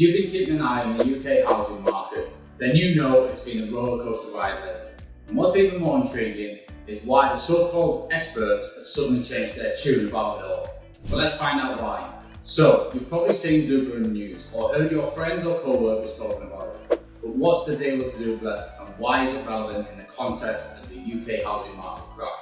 you've been keeping an eye on the UK housing market, then you know it's been a rollercoaster ride lately. And what's even more intriguing is why the so-called experts have suddenly changed their tune about it all. But let's find out why. So, you've probably seen Zoopla in the news or heard your friends or co-workers talking about it. But what's the deal with Zoopla and why is it relevant in the context of the UK housing market crash?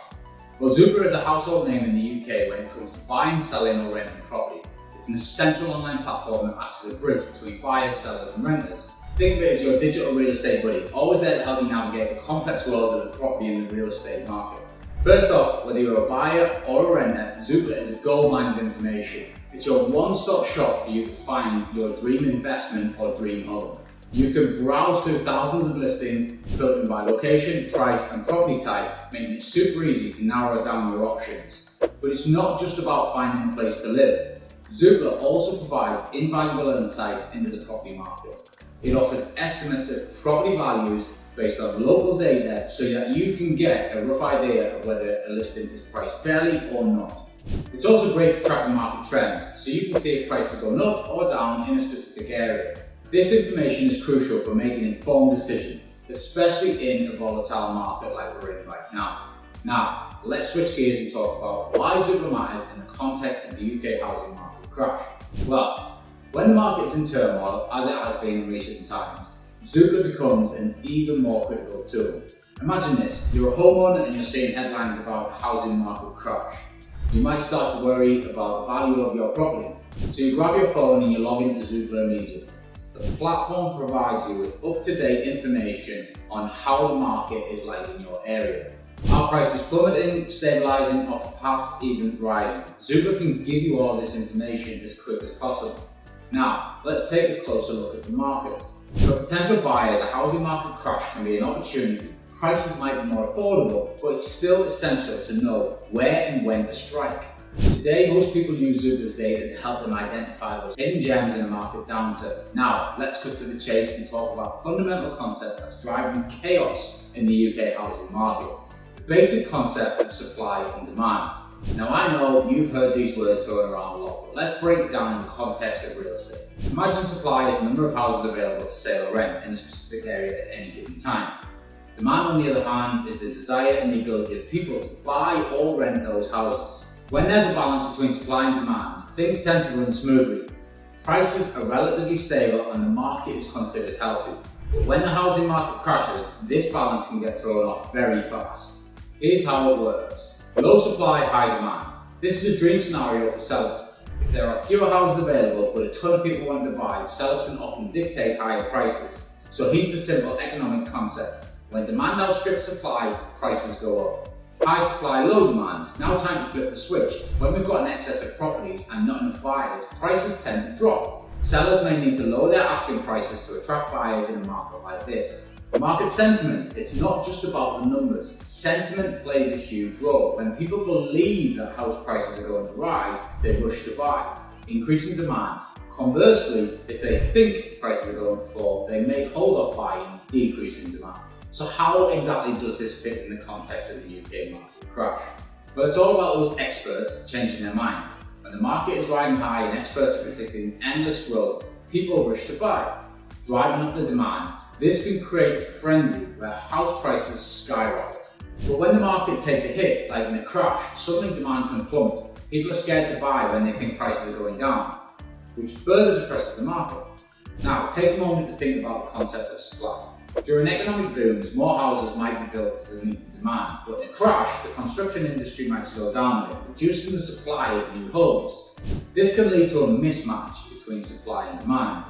Well, Zoopla is a household name in the UK when it comes to buying, selling or renting property. It's an essential online platform that acts as a bridge between buyers, sellers and renters. Think of it as your digital real estate buddy, always there to help you navigate the complex world of the property and the real estate market. First off, whether you're a buyer or a renter, Zoopla is a goldmine of information. It's your one-stop shop for you to find your dream investment or dream home. You can browse through thousands of listings, filtering by location, price and property type, making it super easy to narrow down your options. But it's not just about finding a place to live. Zoopla also provides invaluable insights into the property market. It offers estimates of property values based on local data so that you can get a rough idea of whether a listing is priced fairly or not. It's also great for tracking market trends, so you can see if prices are going up or down in a specific area. This information is crucial for making informed decisions, especially in a volatile market like we're in right now. Now, let's switch gears and talk about why Zoopla matters in the context of the UK housing market crash. Well, when the market's in turmoil, as it has been in recent times, Zoopla becomes an even more critical tool. Imagine this, you're a homeowner and you're seeing headlines about a housing market crash. You might start to worry about the value of your property. So you grab your phone and you log into Zoopla immediately. The platform provides you with up-to-date information on how the market is like in your area. Are prices plummeting, stabilising or perhaps even rising? Zoopla can give you all this information as quick as possible. Now, let's take a closer look at the market. For potential buyers, a housing market crash can be an opportunity. Prices might be more affordable, but it's still essential to know where and when to strike. Today, most people use Zoopla's data to help them identify those hidden gems in a market downturn. Now, let's cut to the chase and talk about a fundamental concept that's driving chaos in the UK housing market. The basic concept of supply and demand. Now, I know you've heard these words thrown around a lot, but let's break it down in the context of real estate. Imagine supply is the number of houses available for sale or rent in a specific area at any given time. Demand, on the other hand, is the desire and the ability of people to buy or rent those houses. When there's a balance between supply and demand, things tend to run smoothly. Prices are relatively stable and the market is considered healthy. But when the housing market crashes, this balance can get thrown off very fast. Here's how it works. Low supply, high demand. This is a dream scenario for sellers. If there are fewer houses available but a ton of people wanting to buy, sellers can often dictate higher prices. So here's the simple economic concept. When demand outstrips supply, prices go up. High supply, low demand. Now time to flip the switch. When we've got an excess of properties and not enough buyers, prices tend to drop. Sellers may need to lower their asking prices to attract buyers in a market like this. Market sentiment, it's not just about the numbers. Sentiment plays a huge role. When people believe that house prices are going to rise, they rush to buy, increasing demand. Conversely, if they think prices are going to fall, they may hold off buying, decreasing demand. So how exactly does this fit in the context of the UK market crash? Well, it's all about those experts changing their minds. When the market is riding high and experts are predicting endless growth, people rush to buy, driving up the demand. This can create a frenzy where house prices skyrocket. But when the market takes a hit, like in a crash, suddenly demand can plummet. People are scared to buy when they think prices are going down, which further depresses the market. Now, take a moment to think about the concept of supply. During economic booms, more houses might be built to meet the demand, but in a crash, the construction industry might slow down a bit, reducing the supply of new homes. This can lead to a mismatch between supply and demand,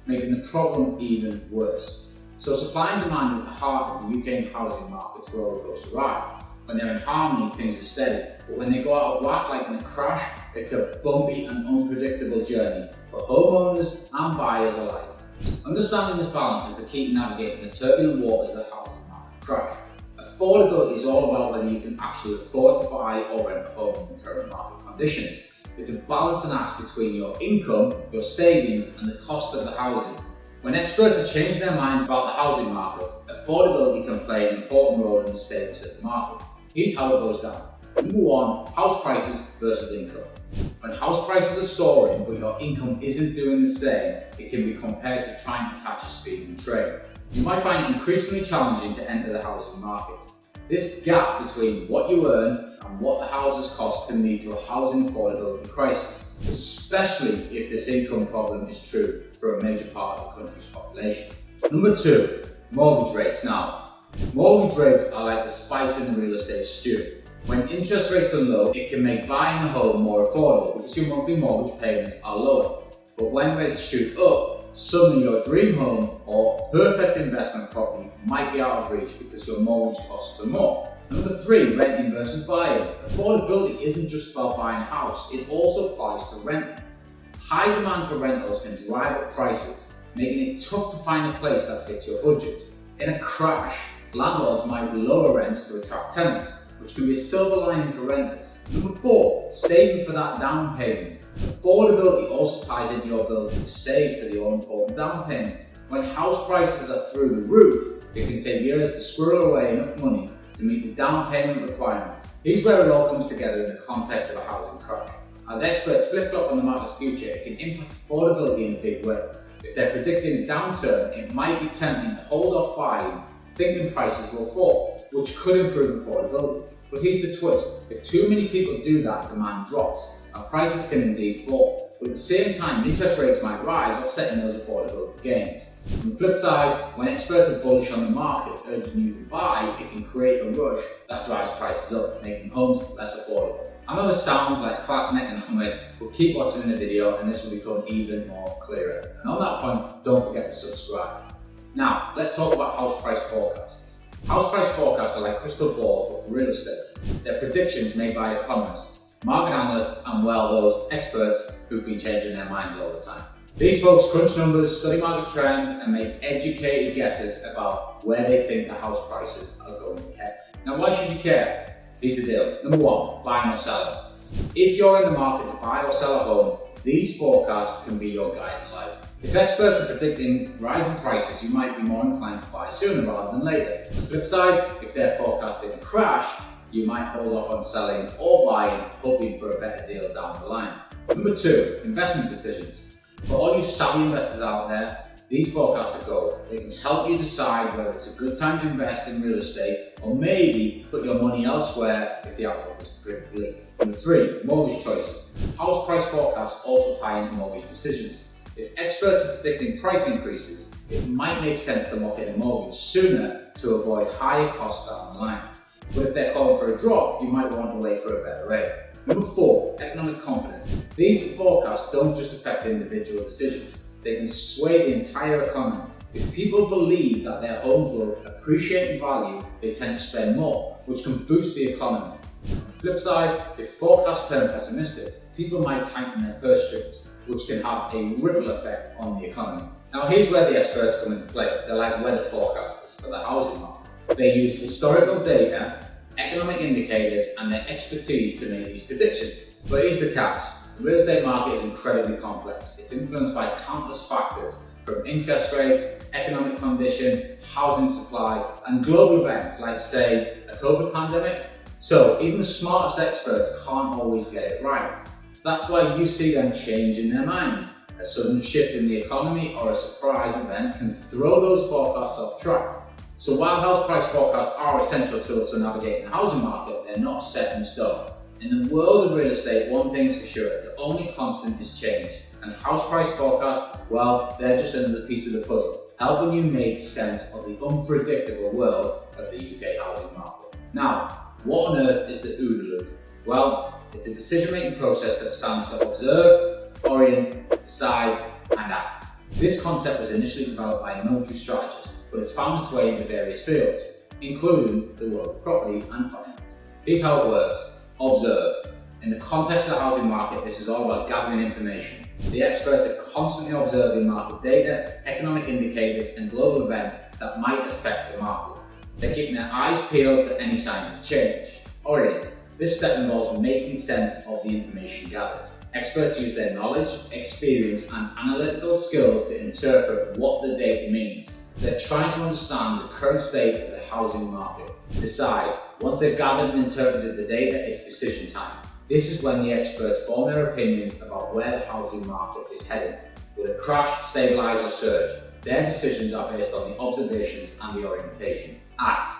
making the problem even worse. So supply and demand are at the heart of the UK housing market's rollercoaster ride. When they're in harmony, things are steady, but when they go out of whack like in a crash, it's a bumpy and unpredictable journey for homeowners and buyers alike. Understanding this balance is the key to navigating the turbulent waters of the housing market crash. Affordability is all about whether you can actually afford to buy or rent a home in the current market conditions. It's a balancing act between your income, your savings, and the cost of the housing. When experts are changing their minds about the housing market, affordability can play an important role in the status of the market. Here's how it goes down. Number 1, house prices versus income. When house prices are soaring but your income isn't doing the same, it can be compared to trying to catch a speeding train. You might find it increasingly challenging to enter the housing market. This gap between what you earn and what the houses cost can lead to a housing affordability crisis, especially if this income problem is true for a major part of the country's population. Number 2, mortgage rates. Now, mortgage rates are like the spice in the real estate stew. When interest rates are low, it can make buying a home more affordable because your monthly mortgage payments are lower. But when rates shoot up, suddenly your dream home or perfect investment property might be out of reach because your mortgage costs are more. Number 3, renting versus buying. Affordability isn't just about buying a house, it also applies to renting. High demand for rentals can drive up prices, making it tough to find a place that fits your budget. In a crash, landlords might lower rents to attract tenants, which can be a silver lining for renters. Number 4, saving for that down payment. Affordability also ties into your ability to save for the all-important down payment. When house prices are through the roof, it can take years to squirrel away enough money to meet the down payment requirements. Here's where it all comes together in the context of a housing crash. As experts flip-flop on the market's future, it can impact affordability in a big way. If they're predicting a downturn, it might be tempting to hold off buying, thinking prices will fall, which could improve affordability. But here's the twist, if too many people do that, demand drops, and prices can indeed fall. But at the same time, interest rates might rise, offsetting those affordability gains. On the flip side, when experts are bullish on the market, urging you to buy, it can create a rush that drives prices up, making homes less affordable. I know this sounds like class in economics, but keep watching the video and this will become even more clearer. And on that point, don't forget to subscribe. Now, let's talk about house price forecasts. House price forecasts are like crystal balls but for real estate. They're predictions made by economists, market analysts, and those experts who've been changing their minds all the time. These folks crunch numbers, study market trends, and make educated guesses about where they think the house prices are going to head. Now, why should you care? Here's the deal. Number 1, buying or selling. If you're in the market to buy or sell a home, these forecasts can be your guide in life. If experts are predicting rising prices, you might be more inclined to buy sooner rather than later. On the flip side, if they're forecasting a crash, you might hold off on selling or buying, hoping for a better deal down the line. Number 2, investment decisions. For all you savvy investors out there, these forecasts are gold. They can help you decide whether it's a good time to invest in real estate or maybe put your money elsewhere if the outlook is pretty bleak. Number 3, mortgage choices. House price forecasts also tie into mortgage decisions. If experts are predicting price increases, it might make sense to lock in a mortgage sooner to avoid higher costs down the line. But if they're calling for a drop, you might want to wait for a better rate. Number 4, economic confidence. These forecasts don't just affect individual decisions, they can sway the entire economy. If people believe that their homes will appreciate in value, they tend to spend more, which can boost the economy. On the flip side, if forecasts turn pessimistic, people might tighten their purse strings, which can have a ripple effect on the economy. Now here's where the experts come into play. They're like weather forecasters for the housing market. They use historical data, economic indicators, and their expertise to make these predictions. But here's the catch. The real estate market is incredibly complex. It's influenced by countless factors, from interest rates, economic condition, housing supply, and global events like, say, a COVID pandemic. So even the smartest experts can't always get it right. That's why you see them changing their minds. A sudden shift in the economy or a surprise event can throw those forecasts off track. So while house price forecasts are essential tools for navigating the housing market, they're not set in stone. In the world of real estate, one thing's for sure, the only constant is change. And house price forecasts, well, they're just another piece of the puzzle, helping you make sense of the unpredictable world of the UK housing market. Now, what on earth is the OODA loop? Well, it's a decision-making process that stands for observe, orient, decide, and act. This concept was initially developed by a military strategist, but it's found its way into various fields, including the world of property and finance. Here's how it works. Observe. In the context of the housing market, this is all about gathering information. The experts are constantly observing market data, economic indicators, and global events that might affect the market. They're keeping their eyes peeled for any signs of change. Orient. This step involves making sense of the information gathered. Experts use their knowledge, experience, and analytical skills to interpret what the data means. They're trying to understand the current state of the housing market. Decide. Once they've gathered and interpreted the data, it's decision time. This is when the experts form their opinions about where the housing market is heading. Will it crash, stabilise or surge? Their decisions are based on the observations and the orientation. Act.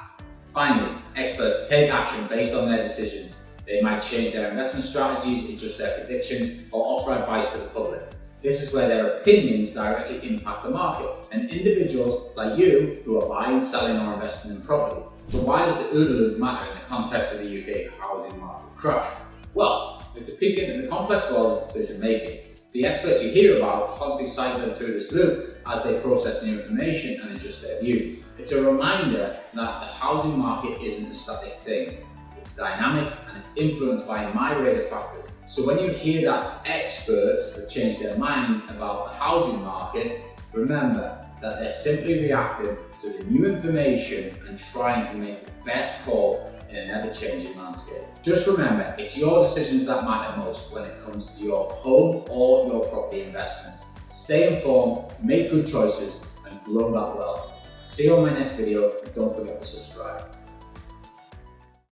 Finally, experts take action based on their decisions. They might change their investment strategies, adjust their predictions, or offer advice to the public. This is where their opinions directly impact the market and individuals like you who are buying, selling or investing in property. But why does the OODA loop matter in the context of the UK housing market crash? Well, it's a peek into the complex world of decision making. The experts you hear about constantly cycle through this loop as they process new information and adjust their views. It's a reminder that the housing market isn't a static thing. It's dynamic and it's influenced by a myriad of factors. So when you hear that experts have changed their minds about the housing market, remember that they're simply reacting to the new information and trying to make the best call in an ever-changing landscape. Just remember, it's your decisions that matter most when it comes to your home or your property investments. Stay informed, make good choices, and grow that wealth. See you on my next video, and don't forget to subscribe.